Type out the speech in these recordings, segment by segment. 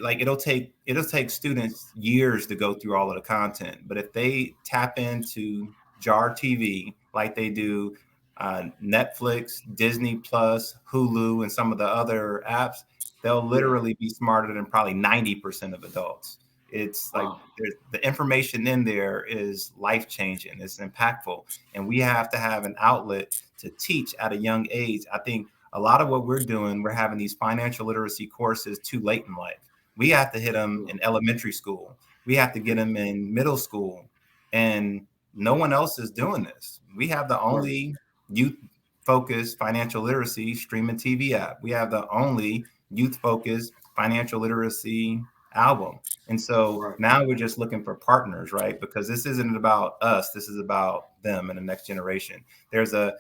it'll take students years to go through all of the content, but if they tap into Jar TV like they do Netflix, Disney Plus, Hulu, and some of the other apps, they'll literally be smarter than probably 90% of adults. It's like the information in there is life changing, it's impactful, and we have to have an outlet to teach at a young age. I think a lot of what we're doing, we're having these financial literacy courses too late in life. We have to hit them in elementary school. We have to get them in middle school, and no one else is doing this. We have the only youth focused financial literacy streaming TV app. We have the only youth focused financial literacy album. And so now we're just looking for partners, right? Because this isn't about us. This is about them and the next generation. There's a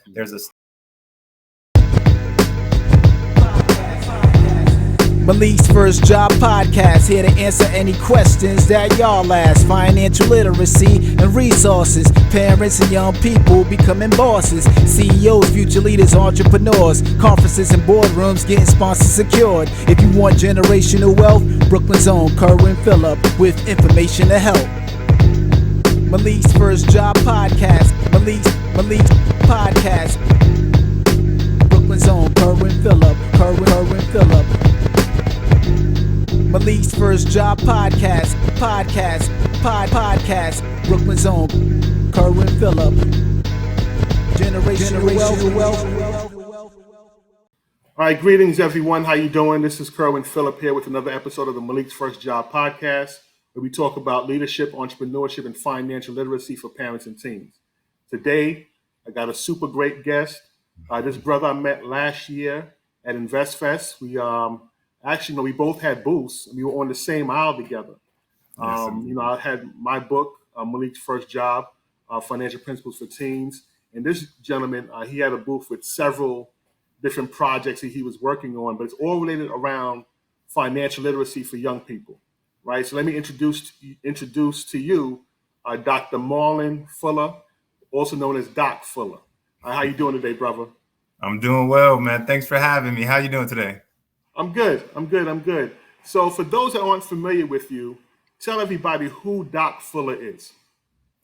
Malik's First Job Podcast, here to answer any questions that y'all ask. Financial literacy and resources, parents and young people becoming bosses, CEOs, future leaders, entrepreneurs, conferences and boardrooms getting sponsors secured. If you want generational wealth, Brooklyn's own Kerwin Phillip with information to help. Malik's First Job Podcast, Malik's Podcast, Brooklyn's own Kerwin Phillip, Kerwin Phillip. Malik's First Job Podcast, Brooklyn's own Kerwin Phillip. Generational wealth. All right, greetings everyone. How you doing? This is Kerwin Phillip here with another episode of the Malik's First Job Podcast, where we talk about leadership, entrepreneurship, and financial literacy for parents and teens. Today, I got a super great guest. This brother I met last year at InvestFest. We both had booths. We were on the same aisle together. I had my book, Malik's First Job, Financial Principles for Teens. And this gentleman, he had a booth with several different projects that he was working on, but it's all related around financial literacy for young people, right? So let me introduce to you Dr. Marlon Fuller, also known as Doc Fuller. How you doing today, brother? I'm doing well, man. Thanks for having me. How you doing today? I'm good. So for those that aren't familiar with you, tell everybody who Doc Fuller is.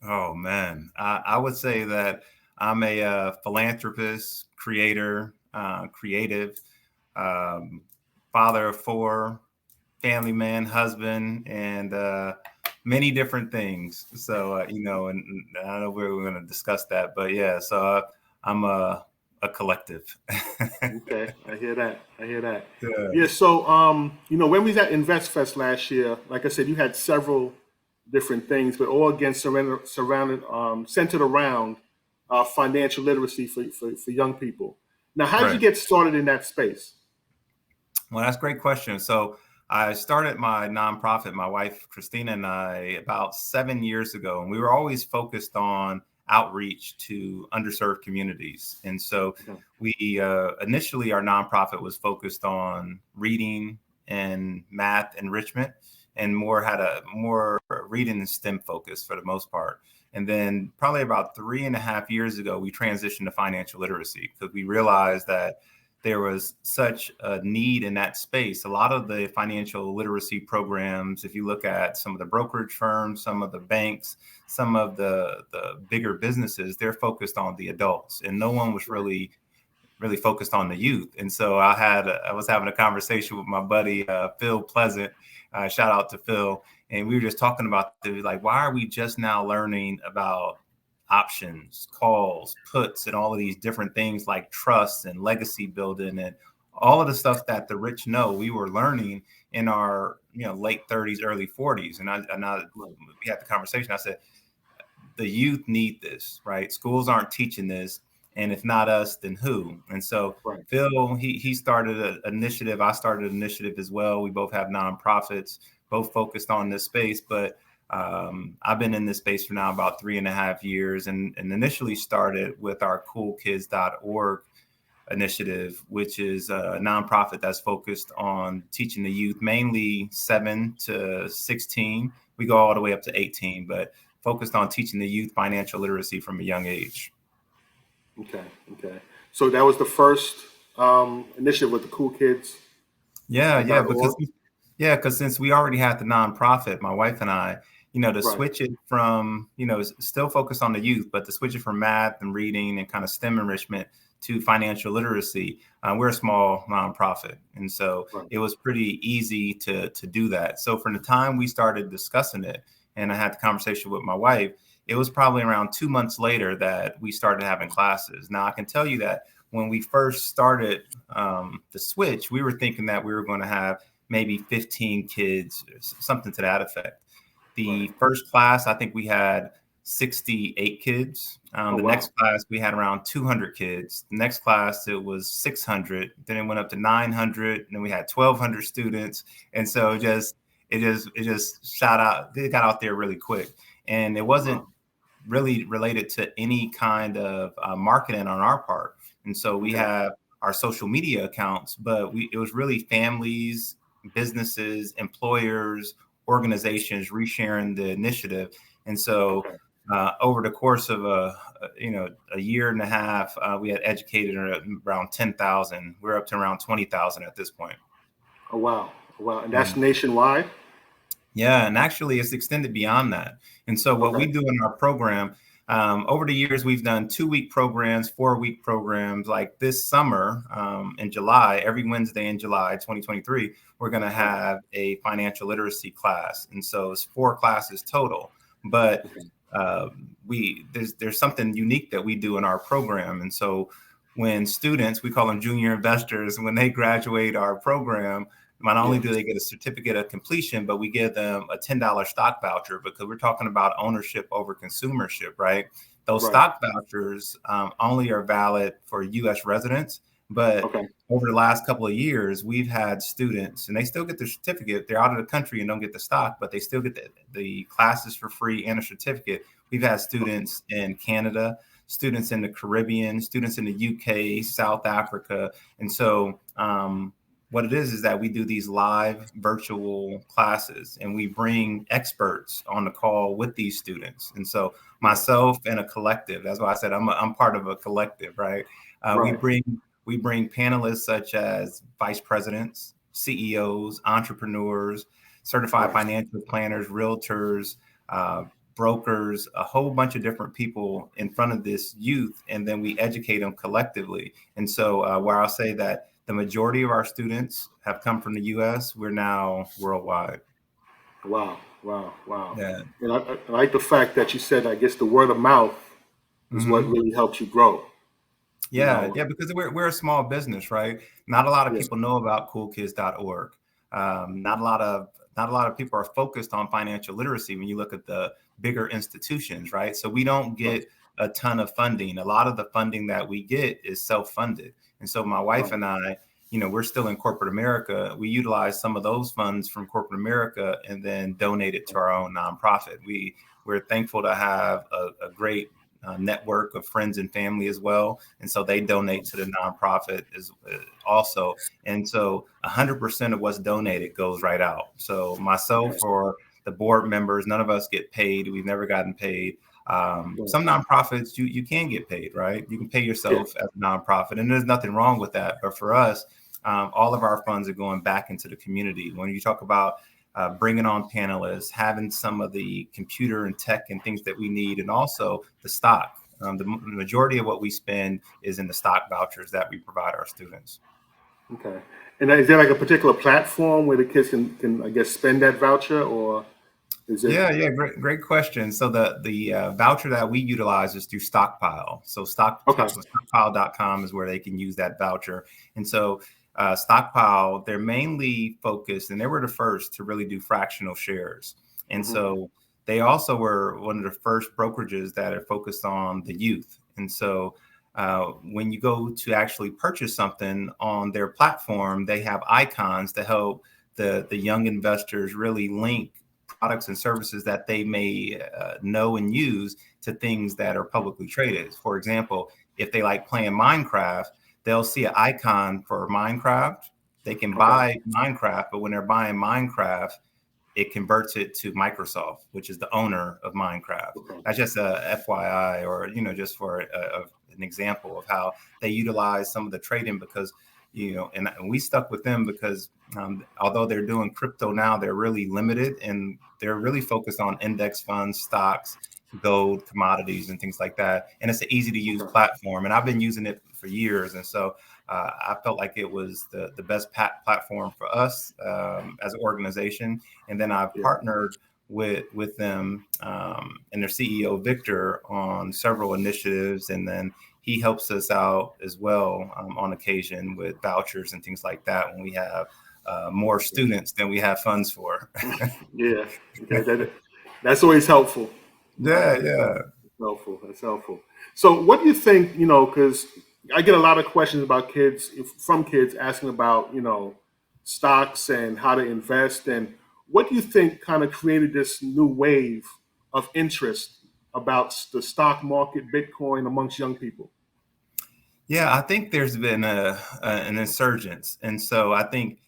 Oh, man. I would say that I'm a philanthropist, creator, creative, father of four, family man, husband, and many different things. So, and I know we're going to discuss that, but yeah, so I'm a collective. Okay, I hear that. Yeah. So, when we was at InvestFest last year, like I said, you had several different things, but all again centered around financial literacy for young people. Now, how did you get started in that space? Well, that's a great question. So I started my nonprofit, my wife, Christina, and I about 7 years ago, and we were always focused on outreach to underserved communities. And so we initially, our nonprofit was focused on reading and math enrichment, and had a more reading and STEM focus for the most part. And then probably about 3.5 years ago, we transitioned to financial literacy because we realized that there was such a need in that space. A lot of the financial literacy programs, if you look at some of the brokerage firms, some of the banks, some of the bigger businesses, they're focused on the adults, and no one was really focused on the youth. And so I was having a conversation with my buddy, Phil Pleasant, shout out to Phil. And we were just talking about why are we just now learning about options, calls, puts, and all of these different things like trusts and legacy building and all of the stuff that the rich know. We were learning in our late 30s, early 40s. And we had the conversation. I said, the youth need this, right? Schools aren't teaching this. And if not us, then who? And so Phil, he started an initiative. I started an initiative as well. We both have nonprofits, both focused on this space. But I've been in this space for now about 3.5 years, and initially started with our coolkids.org initiative, which is a nonprofit that's focused on teaching the youth, mainly 7 to 16. We go all the way up to 18, but focused on teaching the youth financial literacy from a young age. Okay. So that was the first initiative with the Cool Kids. Yeah, because Yeah, because since we already had the nonprofit, my wife and I, to Right. switch it from, still focus on the youth, but to switch it from math and reading and kind of STEM enrichment to financial literacy, we're a small nonprofit. And so Right. it was pretty easy to do that. So from the time we started discussing it and I had the conversation with my wife, it was probably around 2 months later that we started having classes. Now, I can tell you that when we first started the switch, we were thinking that we were going to have maybe 15 kids, something to that effect. Right. The first class, I think we had 68 kids. Oh, The wow. next class, we had around 200 kids. The next class, it was 600. Then it went up to 900. And then we had 1,200 students. And so it just shot out. It got out there really quick. And it wasn't Wow. really related to any kind of marketing on our part. And so we Okay. have our social media accounts, but it was really families, businesses, employers, organizations resharing the initiative. And so Okay. over the course of a year and a half, we had educated around 10,000. We're up to around 20,000 at this point. Oh, wow. Oh, wow. And Yeah. that's nationwide? Yeah, and actually, it's extended beyond that. And so, what Okay. we do in our program, over the years, we've done 2-week programs, 4-week programs. Like this summer, in July, every Wednesday in July 2023, we're going to Right. have a financial literacy class, and so it's 4 classes total. But Okay. there's something unique that we do in our program, and so when students, we call them junior investors, when they graduate our program, not only Yeah. do they get a certificate of completion, but we give them a $10 stock voucher because we're talking about ownership over consumership, right? Those Right. stock vouchers only are valid for U.S. residents. But Okay. over the last couple of years, we've had students, and they still get their certificate. They're out of the country and don't get the stock, but they still get the classes for free and a certificate. We've had students in Canada, students in the Caribbean, students in the UK, South Africa. And so, what it is that we do these live virtual classes and we bring experts on the call with these students. And so Right. myself and a collective, that's why I said I'm part of a collective, right? We Right. bring panelists such as vice presidents, CEOs, entrepreneurs, certified Right. financial planners, realtors, brokers, a whole bunch of different people in front of this youth, and then we educate them collectively. And so where I'll say that the majority of our students have come from the U.S., we're now worldwide. Wow. Wow. Wow. Yeah. And I like the fact that you said, I guess the word of mouth is what Hmm. really helps you grow. You Yeah, know. yeah, because we're a small business, right? Not a lot of Yes. people know about coolkids.org. Not a lot of people are focused on financial literacy when you look at the bigger institutions, right? So we don't Right. get a ton of funding. A lot of the funding that we get is self-funded. And so my wife Right. and I, we're still in corporate America. We utilize some of those funds from corporate America and then donate it to our own nonprofit. We're thankful to have a great network of friends and family as well, and so they donate to the nonprofit as also. And so 100% of what's donated goes right out. So Okay. myself or the board members, none of us get paid. We've never gotten paid. Right. Some nonprofits you can get paid, right? You can pay Yeah. yourself as a nonprofit, and there's nothing wrong with that. But for us, all of our funds are going back into the community. When you talk about bringing on panelists, having some of the computer and tech and things that we need, and also the stock. The majority of what we spend is in the stock vouchers that we provide our students. Okay. And is there like a particular platform where the kids can I guess spend that voucher, or is it? Yeah, great question. So the voucher that we utilize is through Stockpile. So Okay. stockpile.com is where they can use that voucher. And so Stockpile, they're mainly focused, and they were the first to really do fractional shares. And Hmm. so they also were one of the first brokerages that are focused on the youth. And so when you go to actually purchase something on their platform, they have icons to help the young investors really link products and services that they may know and use to things that are publicly traded. For example, if they like playing Minecraft, they'll see an icon for Minecraft. They can Okay. buy Minecraft, but when they're buying Minecraft, it converts it to Microsoft, which is the owner of Minecraft. Okay. That's just a FYI, or just for an example of how they utilize some of the trading, because and we stuck with them because although they're doing crypto now, they're really limited and they're really focused on index funds, stocks, gold, commodities, and things like that. And it's an easy to use platform. And I've been using it for years. And so I felt like it was the best platform for us as an organization. And then I've partnered with them and their CEO, Victor, on several initiatives. And then he helps us out as well on occasion with vouchers and things like that when we have more students than we have funds for. Yeah, that's always helpful. Yeah. That's helpful. So what do you think, because I get a lot of questions about from kids asking about, stocks and how to invest. And what do you think kind of created this new wave of interest about the stock market, Bitcoin amongst young people? Yeah, I think there's been an insurgence. And so I think,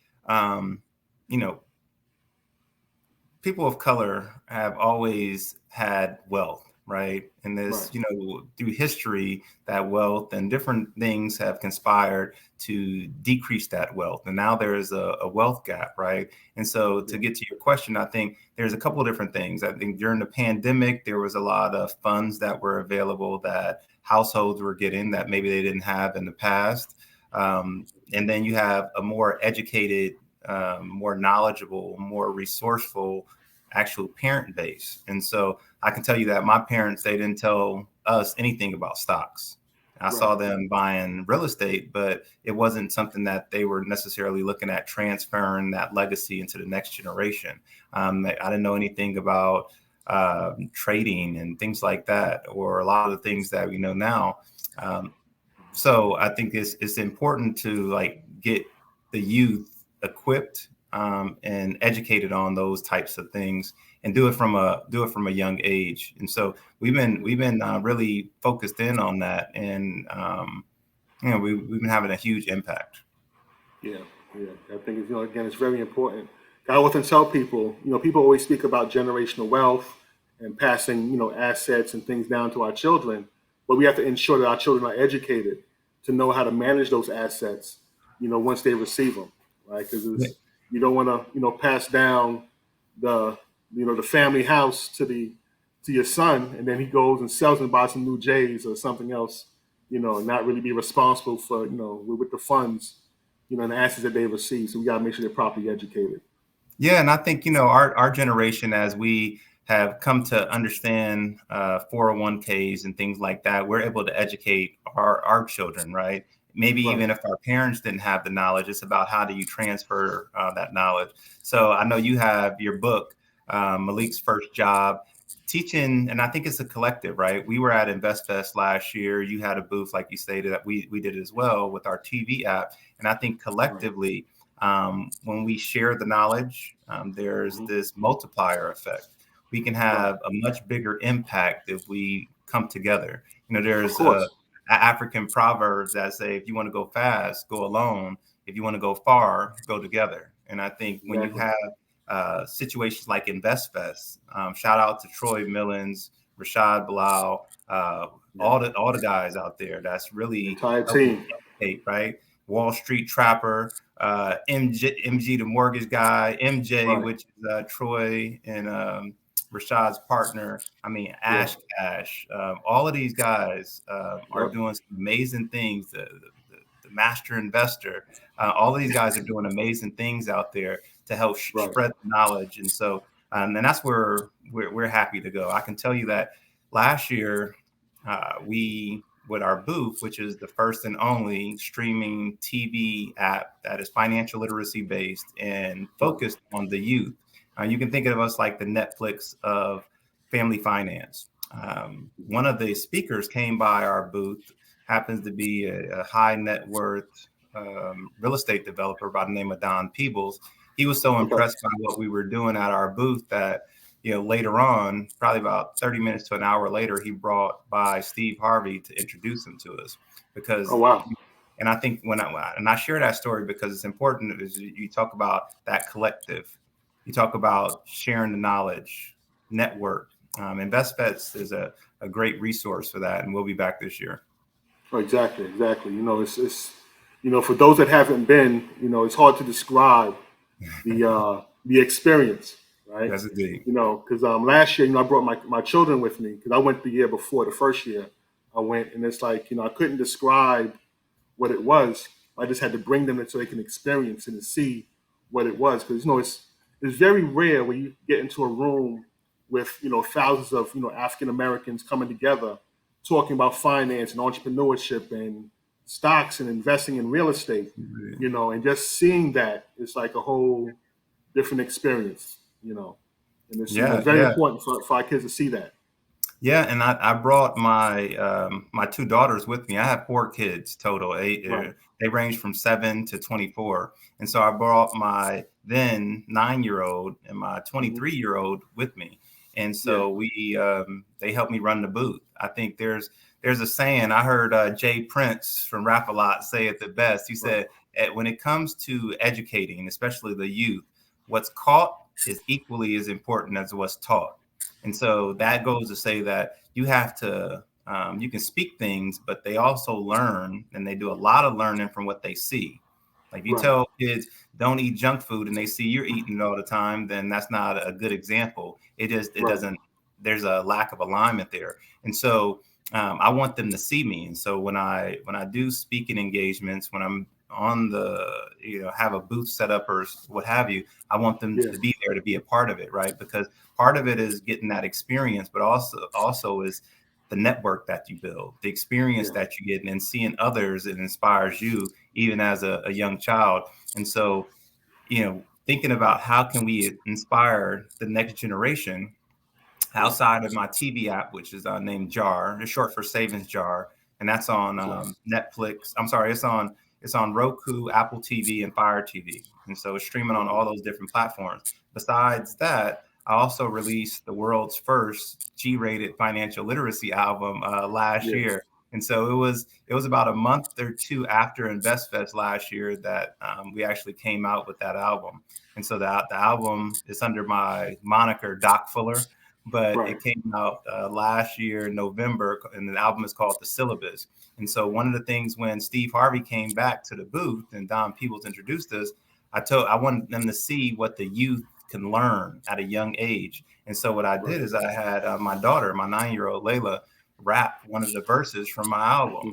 people of color have always had wealth, right? And this, through history, that wealth and different things have conspired to decrease that wealth. And now there is a wealth gap, right? And so to get to your question, I think there's a couple of different things. I think during the pandemic, there was a lot of funds that were available that households were getting that maybe they didn't have in the past. And then you have a more educated, more knowledgeable, more resourceful actual parent base. And so I can tell you that my parents, they didn't tell us anything about stocks. I saw them buying real estate, but it wasn't something that they were necessarily looking at transferring that legacy into the next generation. I didn't know anything about trading and things like that, or a lot of the things that we know now. So I think it's important to get the youth equipped and educated on those types of things, and do it from a young age. And so we've been really focused in on that, and we've been having a huge impact. Yeah. I think it's, again, it's very important. I often tell people, people always speak about generational wealth and passing, assets and things down to our children, but we have to ensure that our children are educated to know how to manage those assets, once they receive them, right? Because you don't want to, pass down the family house to your son, and then he goes and sells and buys some new J's or something else, and not really be responsible for, with the funds, and the assets that they receive. So we got to make sure they're properly educated. Yeah, and I think, our generation, as we have come to understand 401ks and things like that, we're able to educate our children, right? Maybe even if our parents didn't have the knowledge, it's about how do you transfer that knowledge. So I know you have your book, Malik's First Job, teaching, and I think it's a collective, right? We were at InvestFest last year. You had a booth, like you stated, that we did as well with our TV app. And I think collectively, when we share the knowledge, there's this multiplier effect. We can have a much bigger impact if we come together. There's African proverbs that say, if you want to go fast, go alone. If you want to go far, go together. And I think when you have situations like InvestFest, shout out to Troy Millens, Rashad Bilal, all the guys out there. That's really entire team, right? Wall Street Trapper, MG, the mortgage guy, MJ, which is Troy and Rashad's partner. I mean, Ash Cash. All of these guys are doing some amazing things. The master investor. All of these guys are doing amazing things out there to help spread the knowledge. And so, and that's where we're happy to go. I can tell you that last year, we, with our booth, which is the first and only streaming TV app that is financial literacy based and focused on the youth. You can think of us like the Netflix of family finance. One of the speakers came by our booth, happens to be a high net worth real estate developer by the name of Don Peebles. He was so impressed by what we were doing at our booth that, later on, probably about 30 minutes to an hour later, he brought by Steve Harvey to introduce him to us. Because, and I think when I share that story because it's important, is you talk about that collective. You talk about sharing the knowledge, network. InvestFest is a great resource for that, and we'll be back this year. Exactly. It's For those that haven't been, it's hard to describe the experience, right? Yes, indeed. Because last year, I brought my children with me because I went the year before, the first year I went, and it's like, I couldn't describe what it was. I just had to bring them so they can experience it and see what it was. Because, it's very rare when you get into a room with, thousands of, African Americans coming together, talking about finance and entrepreneurship and stocks and investing in real estate, and just seeing that, it's like a whole different experience, and it's very important for our kids to see that. Yeah, and I brought my my two daughters with me. I have 4 kids total. They range from 7 to 24, and so I brought my then 9-year-old and my 23-year-old with me, and so we they helped me run the booth. I think there's a saying I heard Jay Prince from Rap A Lot say it the best. He said, when it comes to educating, especially the youth, what's caught is equally as important as what's taught. And so that goes to say that you have to, you can speak things, but they also learn, and they do a lot of learning from what they see. Like you tell kids don't eat junk food and they see you're eating it all the time, then that's not a good example. It doesn't, there's a lack of alignment there. And so I want them to see me. And so when I do speaking engagements, when I'm on the, have a booth set up or what have you, I want them to be there to be a part of it, right? Because part of it is getting that experience, but also is the network that you build, the experience that you get, and seeing others, it inspires you even as a young child. And so, thinking about how can we inspire the next generation outside of my TV app, which is named Jar, it's short for Savings Jar, and that's on Netflix. I'm sorry, it's on Roku, Apple TV, and Fire TV. And so it's streaming on all those different platforms. Besides that, I also released the world's first G-rated financial literacy album last year. And so it was about a month or 2 after InvestFest last year that we actually came out with that album. And so the album is under my moniker, Doc Fuller, but it came out last year in November, and the album is called The Syllabus. And so one of the things when Steve Harvey came back to the booth and Don Peebles introduced us, I wanted them to see what the youth can learn at a young age. And so what I did is I had my daughter, my 9-year-old Layla, rap one of the verses from my album.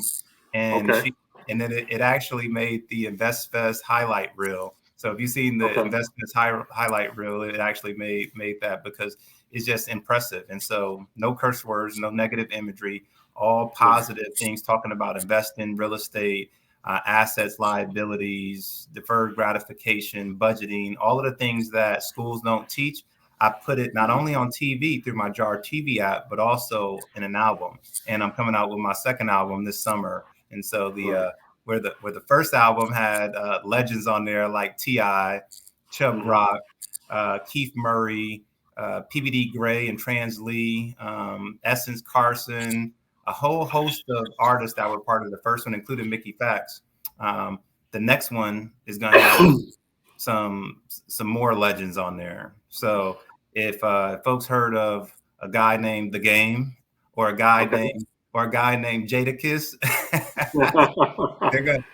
And then it actually made the InvestFest highlight reel. So if you've seen the InvestFest highlight reel, it actually made that because it's just impressive. And so no curse words, no negative imagery, all positive things talking about investing, real estate, assets, liabilities, deferred gratification, budgeting, all of the things that schools don't teach. I put it not only on TV through my Jar TV app, but also in an album. And I'm coming out with my second album this summer. And so where the first album had legends on there like T.I., Chubb Rock, Keith Murray, PBD Gray and Trans Lee, Essence Carson, a whole host of artists that were part of the first one, including Mickey Fax. The next one is going to have some more legends on there. So if folks heard of a guy named The Game or a guy named Jadakiss,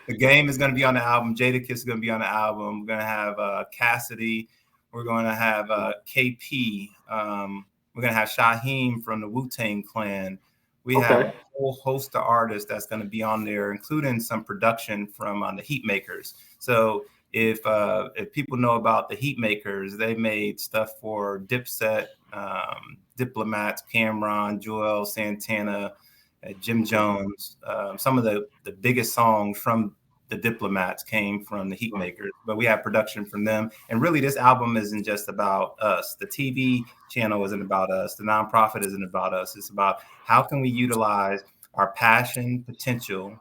The Game is going to be on the album. Jadakiss is going to be on the album. We're going to have Cassidy. We're going to have KP. We're going to have Shaheem from the Wu-Tang Clan. We have a whole host of artists that's going to be on there, including some production from the Heatmakers. So if people know about the Heatmakers, they made stuff for Dipset, Diplomats, Cameron, Joel Santana, Jim Jones. Some of the biggest songs from the Diplomats came from the Heatmakers, but we have production from them. And really, this album isn't just about us. The TV channel isn't about us. The nonprofit isn't about us. It's about how can we utilize our passion, potential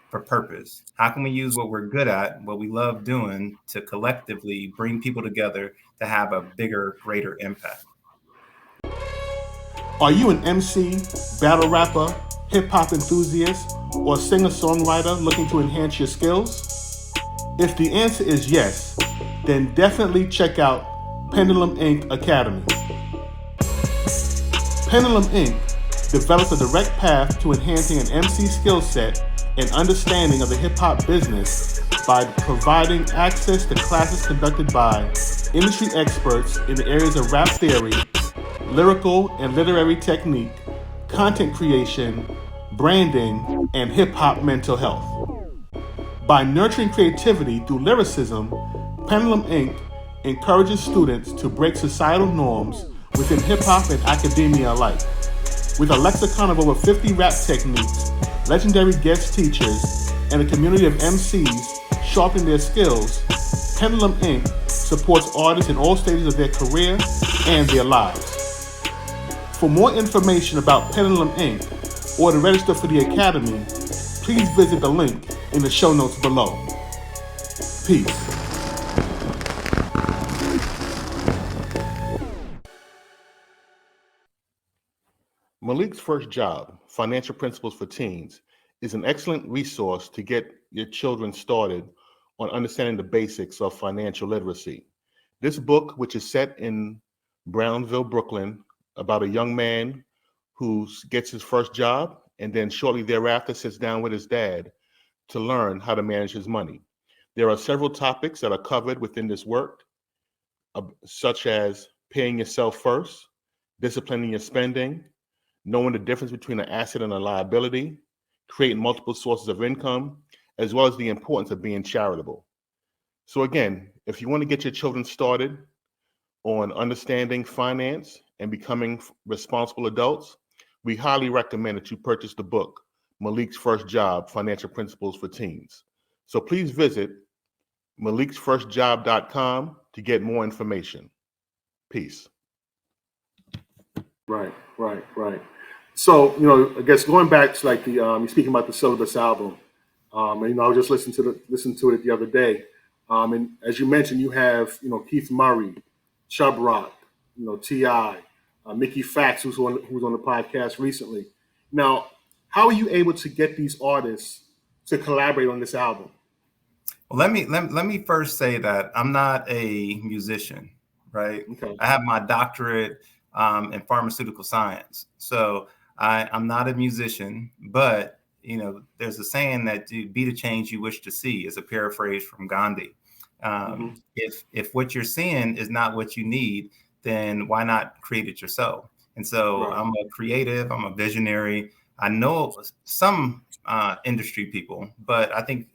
for purpose? How can we use what we're good at, what we love doing, to collectively bring people together to have a bigger, greater impact? Are you an MC, battle rapper, hip-hop enthusiast, or singer-songwriter looking to enhance your skills? If the answer is yes, then definitely check out Pendulum Ink Academy. Pendulum Ink develops a direct path to enhancing an MC skill set and understanding of the hip hop business by providing access to classes conducted by industry experts in the areas of rap theory, lyrical and literary technique, content creation, branding, and hip hop mental health. By nurturing creativity through lyricism, Pendulum Ink encourages students to break societal norms within hip hop and academia alike. With a lexicon of over 50 rap techniques, legendary guest teachers, and a community of MCs sharpening their skills, Pendulum Ink supports artists in all stages of their career and their lives. For more information about Pendulum Ink or to register for the Academy, please visit the link in the show notes below. Peace. Malik's First Job, Financial Principles for Teens, is an excellent resource to get your children started on understanding the basics of financial literacy. This book, which is set in Brownsville, Brooklyn, about a young man who gets his first job and then shortly thereafter sits down with his dad to learn how to manage his money. There are several topics that are covered within this work, such as paying yourself first, disciplining your spending, knowing the difference between an asset and a liability, creating multiple sources of income, as well as the importance of being charitable. So again, if you want to get your children started on understanding finance and becoming responsible adults, we highly recommend that you purchase the book, Malik's First Job, Financial Principles for Teens. So please visit maliksfirstjob.com to get more information. Peace. Right. So, I guess going back to like the you're speaking about the Syllabus album, and I was just listening to it the other day, and as you mentioned, you have Keith Murray, Chubb Rock, T.I., Mickey Fax, who's on the podcast recently. Now, how are you able to get these artists to collaborate on this album? Well, let me first say that I'm not a musician, right? Okay. I have my doctorate in pharmaceutical science, so I'm not a musician. But there's a saying that be the change you wish to see, is a paraphrase from Gandhi. If what you're seeing is not what you need, then why not create it yourself? And so right. I'm a creative, I'm a visionary. I know some industry people, but I think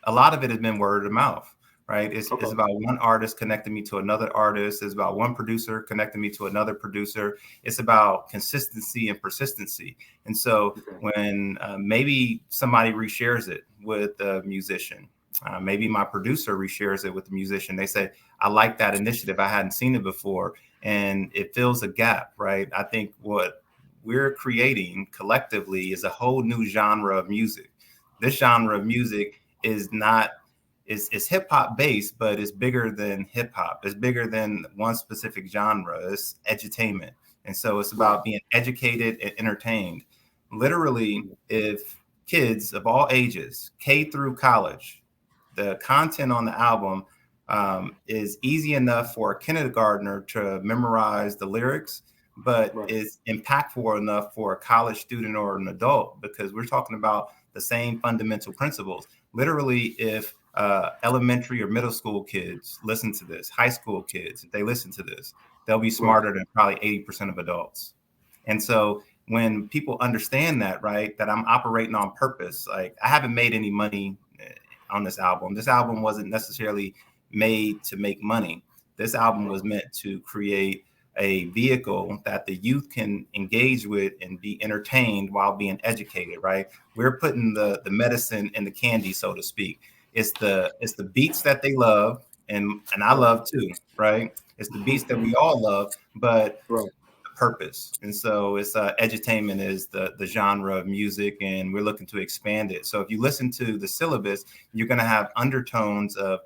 a lot of it has been word of mouth, right? It's about one artist connecting me to another artist. It's about one producer connecting me to another producer. It's about consistency and persistency. And so when maybe somebody reshares it with a musician, maybe my producer reshares it with the musician, they say, I like that initiative. I hadn't seen it before. And it fills a gap, right? I think what we're creating collectively is a whole new genre of music. This genre of music is hip hop based, but it's bigger than hip hop. It's bigger than one specific genre. It's edutainment. And so it's about being educated and entertained. Literally, if kids of all ages, K through college, the content on the album is easy enough for a kindergartner to memorize the lyrics, but is impactful enough for a college student or an adult, because we're talking about the same fundamental principles. Literally, if elementary or middle school kids listen to this, high school kids, if they listen to this, they'll be smarter than probably 80% of adults. And so when people understand that, right, that I'm operating on purpose, like I haven't made any money on this album. This album wasn't necessarily made to make money. This album was meant to create a vehicle that the youth can engage with and be entertained while being educated, right? We're putting the medicine in the candy, so to speak. It's the beats that they love, and I love too, right? It's the beats that we all love, but the purpose. And so it's edutainment is the genre of music, and we're looking to expand it. So if you listen to the syllabus, you're going to have undertones of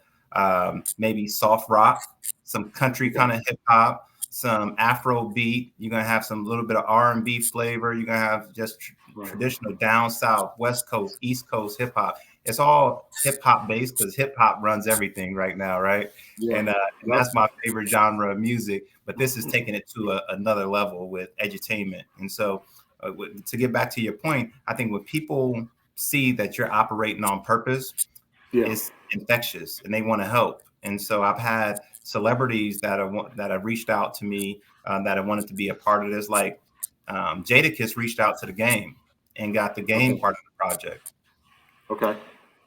maybe soft rock, some country kind of hip hop, some Afro beat. You're going to have some little bit of R&B flavor. You're going to have just traditional down south, West Coast, East Coast hip hop. It's all hip hop based because hip hop runs everything right now, right? Yeah. And that's my favorite genre of music. But this is taking it to another level with edutainment. And so to get back to your point, I think when people see that you're operating on purpose, it's infectious and they want to help. And so I've had celebrities that have reached out to me that have wanted to be a part of this. Like Jadakiss reached out to the game and got the game part of the project. Okay.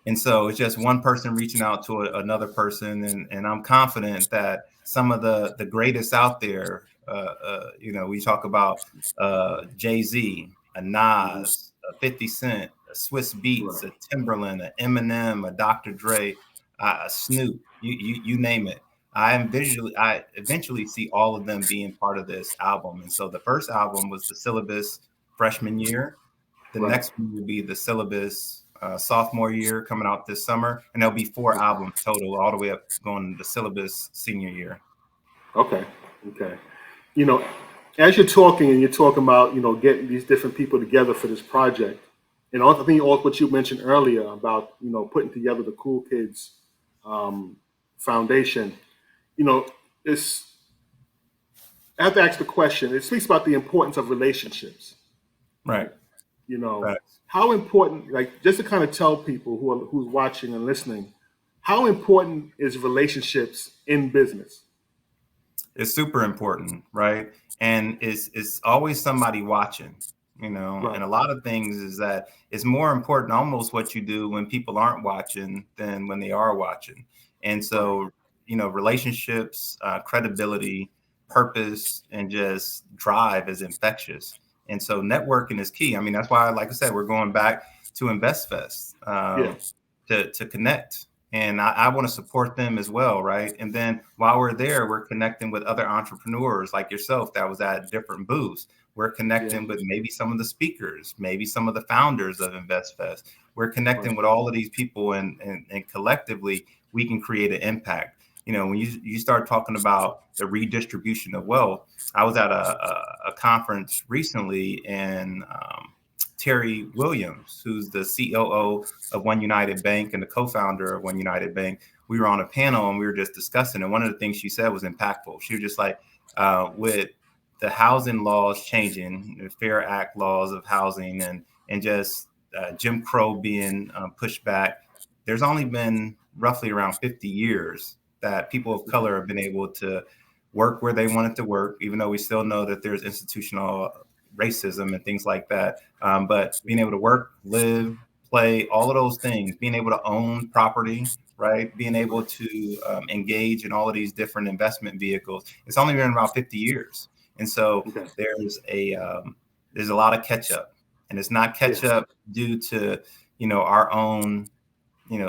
And so it's just one person reaching out to another person. And I'm confident that some of the greatest out there, we talk about Jay-Z, a Nas, a 50 Cent, a Swiss Beats, a Timberland, a Eminem, a Dr. Dre, a Snoop, you name it. I eventually see all of them being part of this album. And so the first album was the Syllabus freshman year. The next one will be the Syllabus sophomore year coming out this summer. And there'll be 4 albums total, all the way up going to the Syllabus senior year. Okay. As you're talking about, getting these different people together for this project, and I think also what you mentioned earlier about, putting together the Cool Kids Foundation, I have to ask the question, it speaks about the importance of relationships. Right. How important, like, just to kind of tell people who's watching and listening, how important is relationships in business? It's super important, right? And it's always somebody watching, and a lot of things is that it's more important almost what you do when people aren't watching than when they are watching. And so, relationships, credibility, purpose, and just drive is infectious. And so networking is key. I mean, that's why, like I said, we're going back to InvestFest to connect. And I want to support them as well, right? And then while we're there, we're connecting with other entrepreneurs like yourself that was at different booths. We're connecting with maybe some of the speakers, maybe some of the founders of InvestFest. We're connecting with all of these people, and collectively, we can create an impact. When you start talking about the redistribution of wealth, I was at a conference recently, and Terry Williams, who's the COO of One United Bank and the co-founder of One United Bank, we were on a panel and we were just discussing. And one of the things she said was impactful. She was just like, with the housing laws changing, the Fair Act laws of housing, and just Jim Crow being pushed back, there's only been roughly around 50 years that people of color have been able to work where they wanted to work, even though we still know that there's institutional racism and things like that. But being able to work, live, play, all of those things, being able to own property, right? Being able to engage in all of these different investment vehicles. It's only been around 50 years. And so there's a lot of catch up, and it's not catch up due to, our own,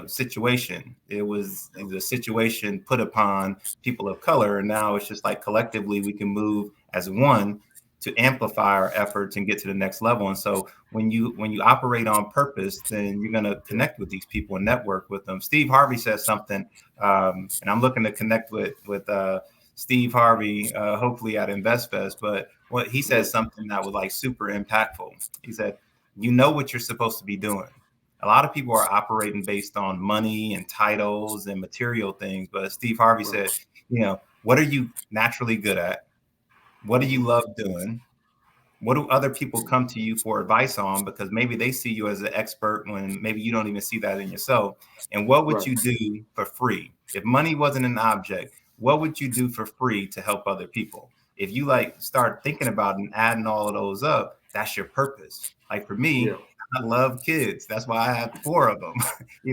situation. It was the situation put upon people of color. And now it's just like collectively we can move as one to amplify our efforts and get to the next level. And so when you operate on purpose, then you're going to connect with these people and network with them. Steve Harvey says something, and I'm looking to connect with Steve Harvey, hopefully at InvestFest. But what he said something that was like super impactful. He said, what you're supposed to be doing. A lot of people are operating based on money and titles and material things. But Steve Harvey said, what are you naturally good at? What do you love doing? What do other people come to you for advice on? Because maybe they see you as an expert when maybe you don't even see that in yourself. And what would you do for free? If money wasn't an object, what would you do for free to help other people? If you start thinking about and adding all of those up, that's your purpose. Like for me, I love kids. That's why I have 4 of them.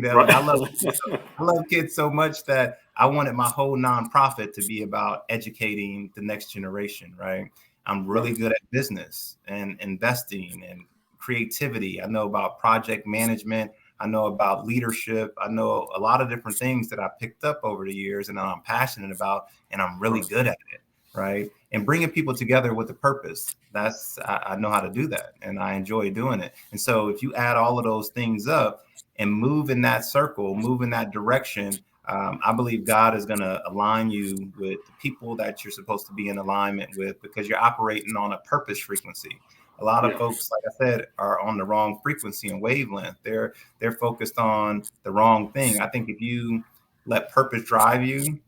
I love kids so much that I wanted my whole nonprofit to be about educating the next generation, right? I'm really good at business and investing and creativity. I know about project management. I know about leadership. I know a lot of different things that I picked up over the years and that I'm passionate about, and I'm really good at it, right? And bringing people together with a purpose. I know how to do that, and I enjoy doing it. And so if you add all of those things up and move in that circle, move in that direction, I believe God is going to align you with the people that you're supposed to be in alignment with, because you're operating on a purpose frequency. A lot of folks, like I said, are on the wrong frequency and wavelength. They're focused on the wrong thing. I think if you let purpose drive you,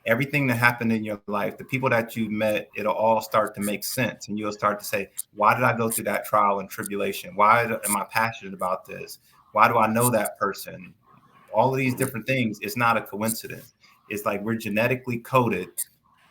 everything that happened in your life, the people that you met, it'll all start to make sense. And you'll start to say, why did I go through that trial and tribulation? Why am I passionate about this? Why do I know that person? All of these different things, it's not a coincidence. It's like we're genetically coded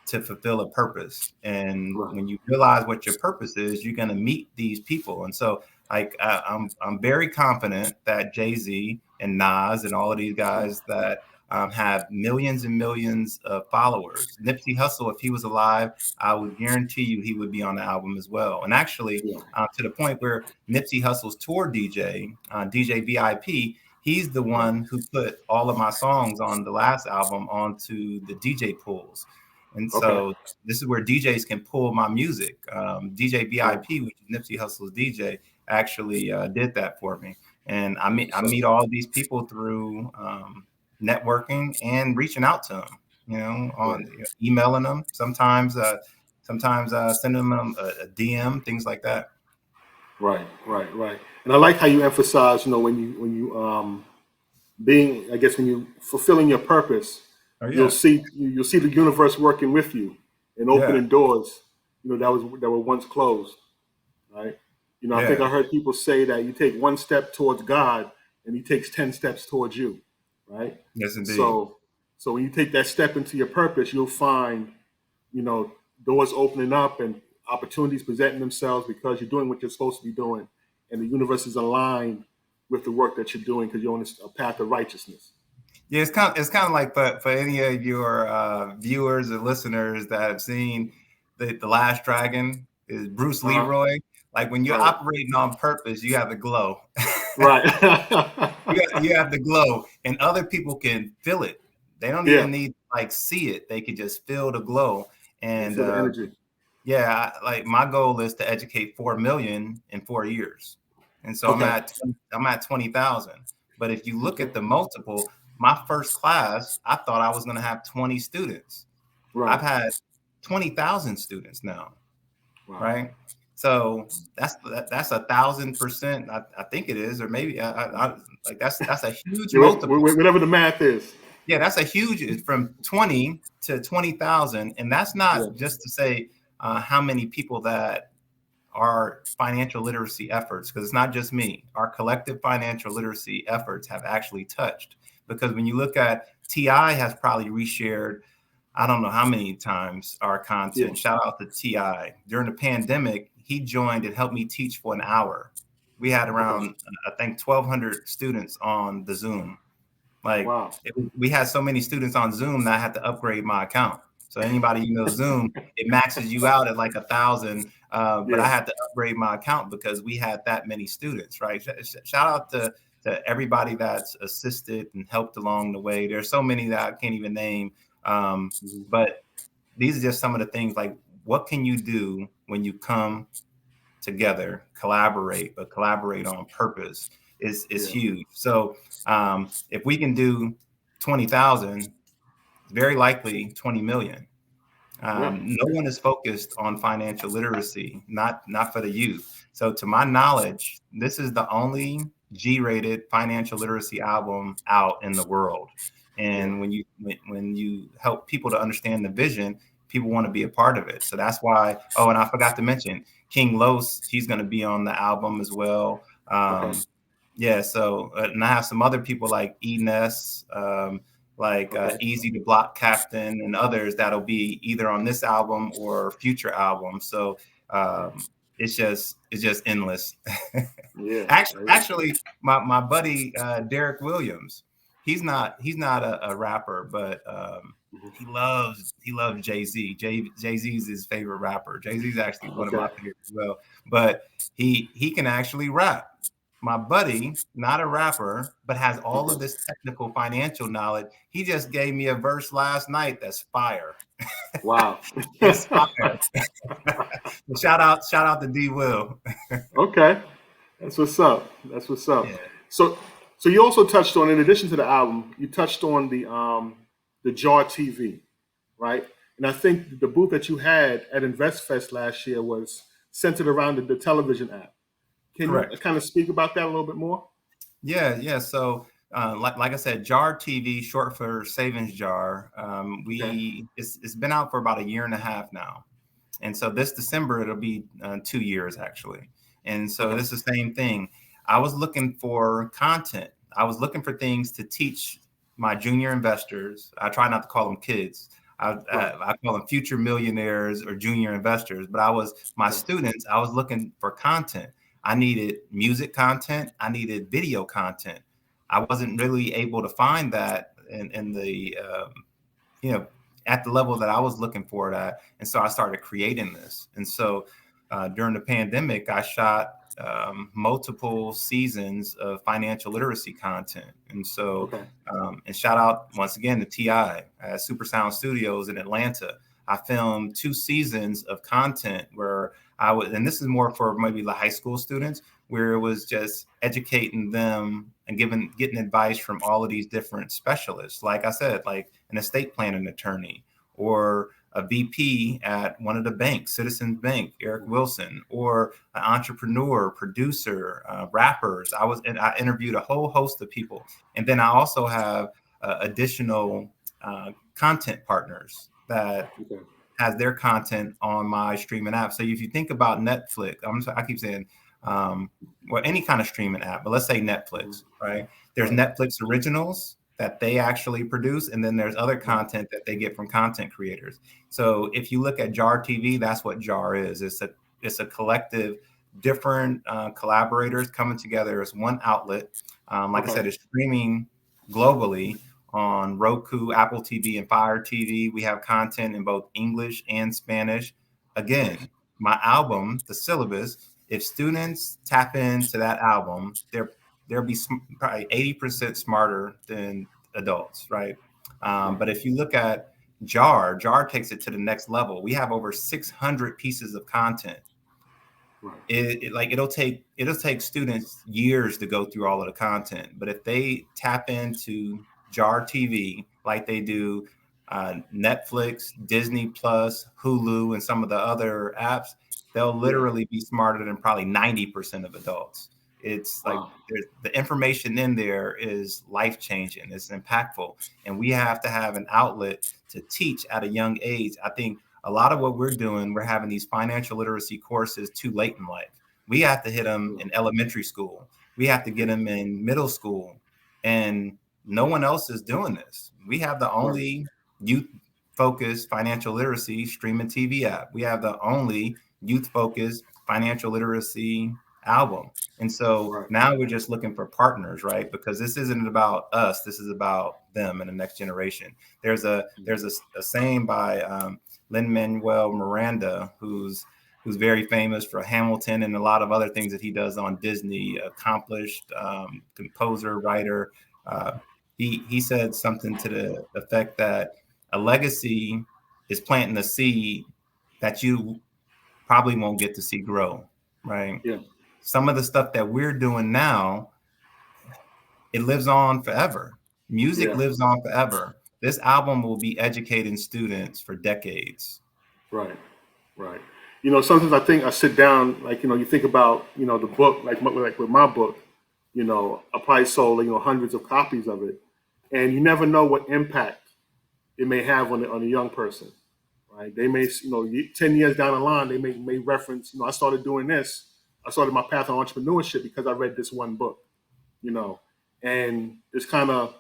to fulfill a purpose. And Right. when you realize what your purpose is, you're going to meet these people. And so like I'm very confident that Jay-Z and Nas and all of these guys that have millions and millions of followers. Nipsey Hussle, if he was alive, I would guarantee you he would be on the album as well. And actually, Yeah. to the point where Nipsey Hussle's tour DJ, DJ VIP, he's the one who put all of my songs on the last album onto the DJ pools. And Okay. so this is where DJs can pull my music. DJ VIP, which is Nipsey Hussle's DJ, actually did that for me. And I meet all these people through networking and reaching out to them, on emailing them, sometimes sending them a DM, things like that. Right. And I like how you emphasize, when you being, I guess, when you fulfilling your purpose, Oh, yeah. you'll see the universe working with you and opening doors, that were once closed. Right. I think I heard people say that you take one step towards God and he takes 10 steps towards you. Right. Yes, indeed. So when you take that step into your purpose, you'll find, doors opening up and opportunities presenting themselves because you're doing what you're supposed to be doing. And the universe is aligned with the work that you're doing because you're on a path of righteousness. Yeah, it's kind of like for any of your viewers or listeners that have seen the Last Dragon, is Bruce Leroy. Like when you're operating on purpose, you have the glow. Right. you have the glow, and other people can feel it. They don't even need to see it. They can just feel the glow. And feel the energy. Yeah, like my goal is to educate 4 million in 4 years. And so I'm at 20,000. But if you look at the multiple, my first class, I thought I was going to have 20 students. Right. I've had 20,000 students now. Wow. Right. So that's 1,000%. I think it is, or maybe that's a huge multiple. Whatever the math is. Yeah, that's a huge, from 20 to 20,000. And that's not just to say how many people that our financial literacy efforts, because it's not just me, our collective financial literacy efforts have actually touched. Because when you look at T.I. has probably reshared, I don't know how many times our content. Shout out to T.I. During the pandemic, he joined and helped me teach for an hour. We had around, I think, 1,200 students on the Zoom. We had so many students on Zoom that I had to upgrade my account. So anybody Zoom, it maxes you out at like 1,000. But I had to upgrade my account because we had that many students, right? Shout out to everybody that's assisted and helped along the way. There's so many that I can't even name. But these are just some of the things, like what can you do when you come together, collaborate on purpose is huge. So if we can do 20,000, very likely 20 million. No one is focused on financial literacy, not for the youth. So to my knowledge, this is the only G-rated financial literacy album out in the world. And when you help people to understand the vision, people want to be a part of it. So that's why. Oh, and I forgot to mention King Los. He's going to be on the album as well. Yeah. So and I have some other people like Enes, Easy to Block Captain, and others that'll be either on this album or future albums. So it's just endless. Actually, my buddy Derek Williams, he's not a rapper, but he loves Jay-Z. Jay-Z's his favorite rapper. Jay-Z's actually one of my favorites as well. But he can actually rap. My buddy, not a rapper, but has all of this technical financial knowledge. He just gave me a verse last night that's fire. Wow. It's fire. Shout out to D Will. Okay. That's what's up. Yeah. So you also touched on, in addition to the album, you touched on the Jar TV, right? And I think the booth that you had at InvestFest last year was centered around the television app. Can you kind of speak about that a little bit more? Yeah. So like I said, Jar TV, short for Savings Jar. Okay. It's been out for about a year and a half now, and so this December it'll be 2 years actually. And so Okay. this is the same thing. I was looking for content. I was looking for things to teach my junior investors. I try not to call them kids. Right. I call them future millionaires or junior investors. But my Okay. students. I was looking for content. I needed music content. I needed video content. I wasn't really able to find that in the you know, at the level that I was looking for it at. And so I started creating this. And so during the pandemic, I shot multiple seasons of financial literacy content. And so, Okay. and shout out once again to TI at Super Sound Studios in Atlanta. I filmed 2 seasons of content where and this is more for maybe the high school students, where it was just educating them and getting advice from all of these different specialists. Like I said, like an estate planning attorney or a VP at one of the banks, Citizens Bank, Eric Wilson, or an entrepreneur, producer, rappers. I interviewed a whole host of people. And then I also have additional content partners that Okay. has their content on my streaming app. So if you think about Netflix, I keep saying, well, any kind of streaming app, but let's say Netflix, right? There's Right. Netflix originals that they actually produce, and then there's other Right. content that they get from content creators. So if you look at Jar TV, that's what Jar is. It's a collective, different collaborators coming together as one outlet. Like I Okay. said, it's streaming globally on Roku, Apple TV, and Fire TV. We have content in both English and Spanish. Nice. Again, my album, the syllabus, if students tap into that album, they'll be probably 80% smarter than adults, right? Right. But if you look at Jar takes it to the next level. We have over 600 pieces of content. Right. It'll take students years to go through all of the content, but if they tap into Jar TV like they do Netflix, Disney Plus, Hulu, and some of the other apps, they'll Yeah. literally be smarter than probably 90% of adults. It's like Wow. the information in there is life changing. It's impactful, and we have to have an outlet to teach at a young age. I think a lot of what we're having these financial literacy courses too late in life. We have to hit them Yeah. in elementary school. We have to get them in middle school, and no one else is doing this. We have the Right. only youth focused financial literacy streaming TV app. We have the only youth focused financial literacy album. And so Right. now we're just looking for partners, right? Because this isn't about us. This is about them and the next generation. There's a saying by Lin-Manuel Miranda, who's very famous for Hamilton and a lot of other things that he does on Disney. Accomplished composer, writer. He said something to the effect that a legacy is planting a seed that you probably won't get to see grow, right? Yeah. Some of the stuff that we're doing now, it lives on forever. Music Yeah. lives on forever. This album will be educating students for decades. Right. Right. Sometimes I think I sit down, like, you think about, the book, like with my book, I probably sold, hundreds of copies of it. And you never know what impact it may have on a young person, right? They may, 10 years down the line, they may reference, I started doing this. I started my path on entrepreneurship because I read this one book, and it's kind of,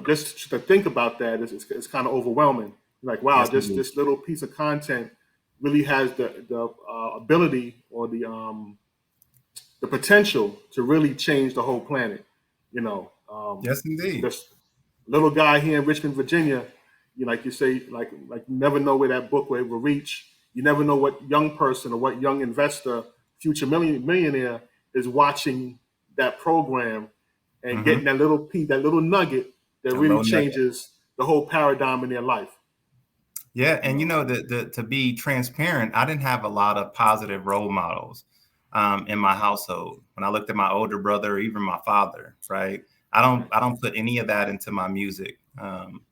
just to think about that it's kind of overwhelming. Like, wow, Yes, this little piece of content really has the ability or the potential to really change the whole planet. yes, indeed. This little guy here in Richmond, Virginia, like you say, like you never know where that book will reach. You never know what young person or what young investor, future millionaire is watching that program and Mm-hmm. getting that little piece, that little nugget that A really low nugget. changes the whole paradigm in their life. Yeah, You and know, to be transparent, I didn't have a lot of positive role models in my household. When I looked at my older brother, even my father, right? right, I don't put any of that into my music.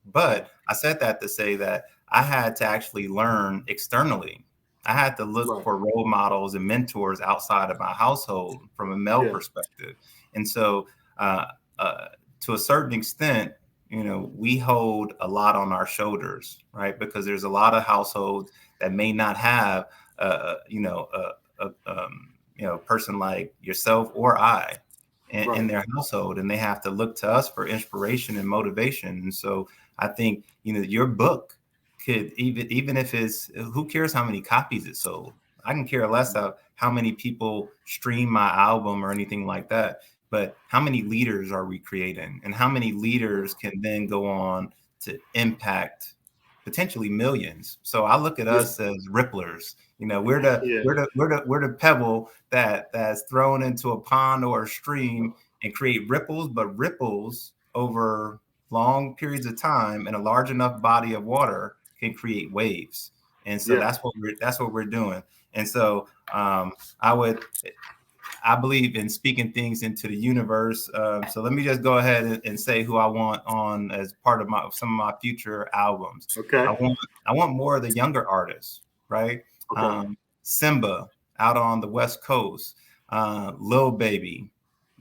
But I said that to say that I had to actually learn externally. I had to look right, for role models and mentors outside of my household from a male yeah, perspective. And so to a certain extent, we hold a lot on our shoulders, right? Because there's a lot of households that may not have, a person like yourself or I in their household, and they have to look to us for inspiration and motivation. And so I think, your book could, even if it's, who cares how many copies it sold? I can care less of how many people stream my album or anything like that. But how many leaders are we creating, and how many leaders can then go on to impact potentially millions? So I look at us as ripplers. We're the pebble that's thrown into a pond or a stream and create ripples, but ripples over long periods of time in a large enough body of water can create waves. And so that's what we're doing. And so I believe in speaking things into the universe. So let me just go ahead and say who I want on as part of some of my future albums. Okay. I want more of the younger artists, right? Okay. Simba out on the West Coast, Lil Baby,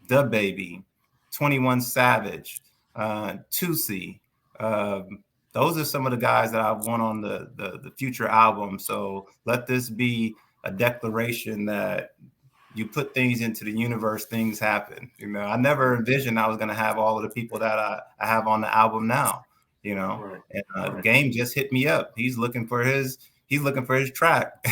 Da Baby, 21 Savage, Tusi. Those are some of the guys that I want on the future album. So let this be a declaration that you put things into the universe, things happen. I never envisioned I was going to have all of the people that I have on the album now. And Game just hit me up. He's looking for his track.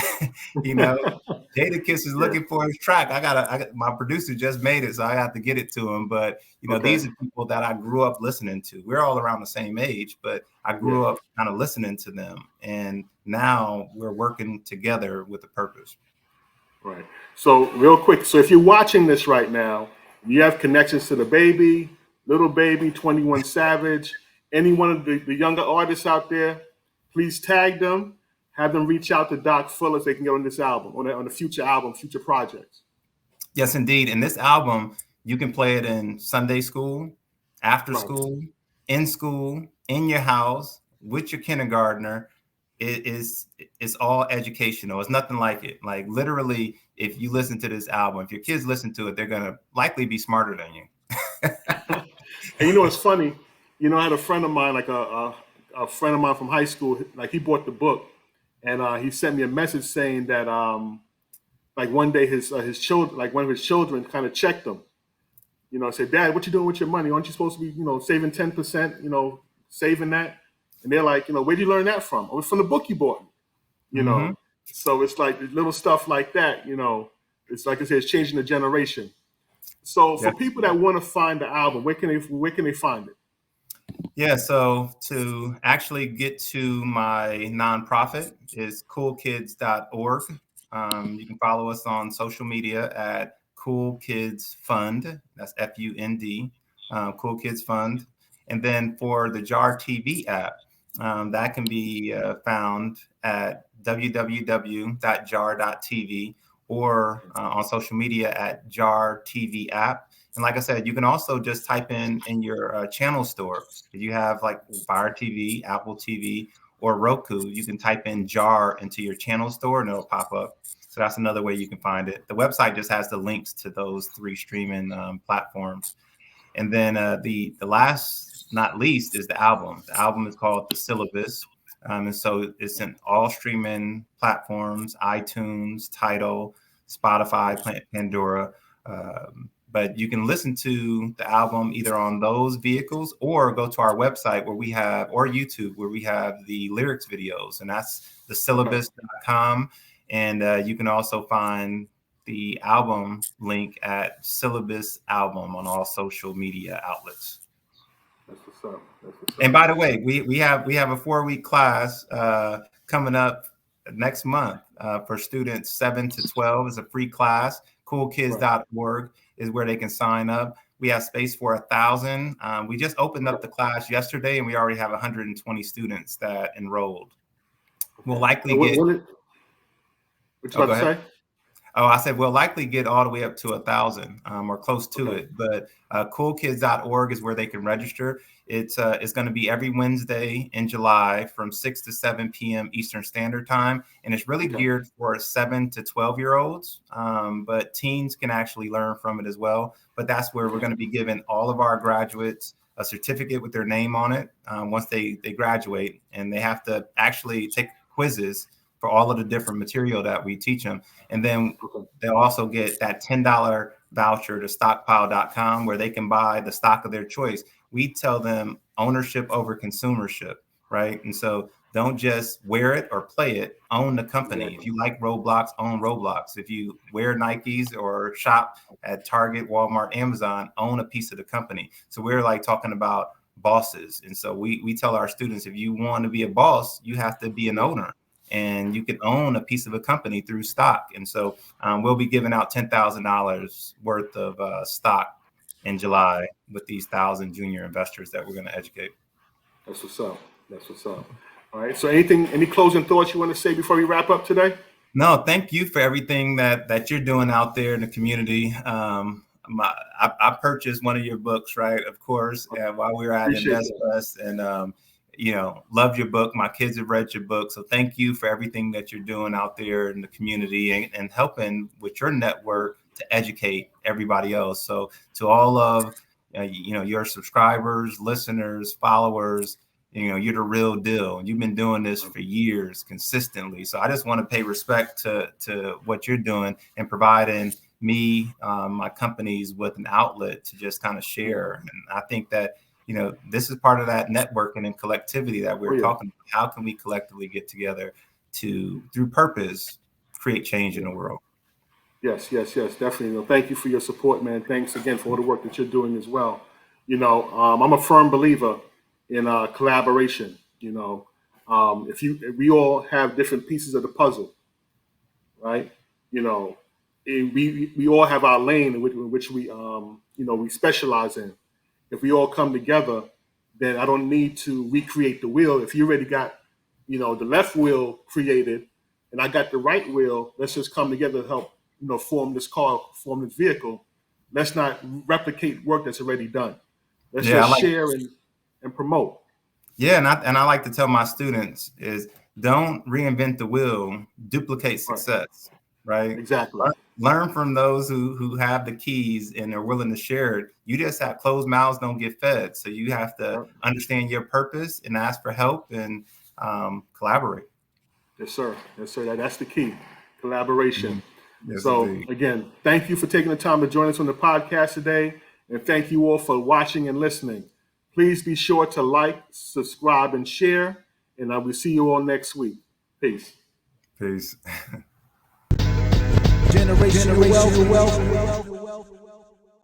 Jadakiss is looking for his track. I got my producer just made it, so I have to get it to him. But these are people that I grew up listening to. We're all around the same age, but I grew up kind of listening to them, and now we're working together with a purpose. Right. So real quick, so if you're watching this right now, you have connections to the Baby, Little Baby, 21 Savage, any one of the younger artists out there, please tag them, have them reach out to Doc Fuller so they can get on this album, on the future album, future projects. Yes, indeed. And this album, you can play it in Sunday school, after school, in your house, with your kindergartner. It's all educational. It's nothing like it. Like literally, if you listen to this album, if your kids listen to it, they're going to likely be smarter than you. And it's funny, I had a friend of mine, like a friend of mine from high school, like he bought the book, and he sent me a message saying that like one day his children, like one of his children kind of checked him, said, "Dad, what you doing with your money? Aren't you supposed to be, saving 10%, saving that?" And they're like, where'd you learn that from? Oh, it's from the book you bought. So it's like little stuff like that, it's like I said, it's changing the generation. So for people that want to find the album, where can they find it? Yeah, so to actually get to my nonprofit is coolkids.org. You can follow us on social media at Cool Kids Fund. That's FUND, Cool Kids Fund. And then for the JAR TV app, that can be found at www.jar.tv or on social media at JAR TV app. And like I said, you can also just type in your channel store. If you have like Fire TV, Apple TV, or Roku, you can type in JAR into your channel store and it'll pop up. So that's another way you can find it. The website just has the links to those 3 streaming platforms. And then the last, not least, is the album. The album is called The Syllabus. And so it's in all streaming platforms, iTunes, Tidal, Spotify, Pandora. But you can listen to the album either on those vehicles or go to our website or YouTube where we have the lyrics videos, and that's thesyllabus.com. And you can also find the album link at Syllabus Album on all social media outlets. That's what's up. And by the way, we have a 4-week class coming up next month for students 7 to 12. It's a free class. Coolkids.org is where they can sign up. We have space for 1,000. We just opened up the class yesterday, and we already have 120 students that enrolled. We'll likely get. What you about to say? Oh, I said we'll likely get all the way up to 1,000 or close to it. But coolkids.org is where they can register. It's going to be every Wednesday in July from 6 to 7 p.m. Eastern Standard Time. And it's really geared for 7 to 12-year-olds. But teens can actually learn from it as well. But that's where we're going to be giving all of our graduates a certificate with their name on it once they graduate. And they have to actually take quizzes for all of the different material that we teach them. And then they'll also get that $10 voucher to stockpile.com where they can buy the stock of their choice. We tell them ownership over consumership, right? And so don't just wear it or play it, own the company. Exactly. If you like Roblox, own Roblox. If you wear Nikes or shop at Target, Walmart, Amazon, own a piece of the company. So we're like talking about bosses. And so we tell our students, if you want to be a boss, you have to be an owner. And you can own a piece of a company through stock. And so we'll be giving out $10,000 worth of stock in July with these 1,000 junior investors that we're going to educate. That's what's up. That's what's up. All right. So any closing thoughts you want to say before we wrap up today? No, thank you for everything that you're doing out there in the community. I purchased one of your books, right? Of course, while we were at InvestFest, and loved your book. My kids have read your book. So thank you for everything that you're doing out there in the community and helping with your network to educate everybody else. So to all of, your subscribers, listeners, followers, you're the real deal. You've been doing this for years consistently. So I just want to pay respect to what you're doing and providing me, my companies with an outlet to just kind of share. And I think that, this is part of that networking and collectivity that we're talking about. How can we collectively get together to, through purpose, create change in the world? Yes, definitely. Thank you for your support, man. Thanks again for all the work that you're doing as well. I'm a firm believer in collaboration. If we all have different pieces of the puzzle, right? We all have our lane in which we we specialize in. If we all come together, then I don't need to recreate the wheel. If you already got, the left wheel created, and I got the right wheel, let's just come together to help, form this car, form this vehicle. Let's not replicate work that's already done. Let's share and promote. Yeah, and I like to tell my students is don't reinvent the wheel, duplicate success, right? Exactly. Learn from those who have the keys and are willing to share it. You just have closed mouths don't get fed. So you have to understand your purpose and ask for help and collaborate. Yes, sir. That's the key. Collaboration. Mm-hmm. Yes, so indeed. Again, thank you for taking the time to join us on the podcast today. And thank you all for watching and listening. Please be sure to like, subscribe, and share. And I will see you all next week. Peace. Peace. Generational wealth.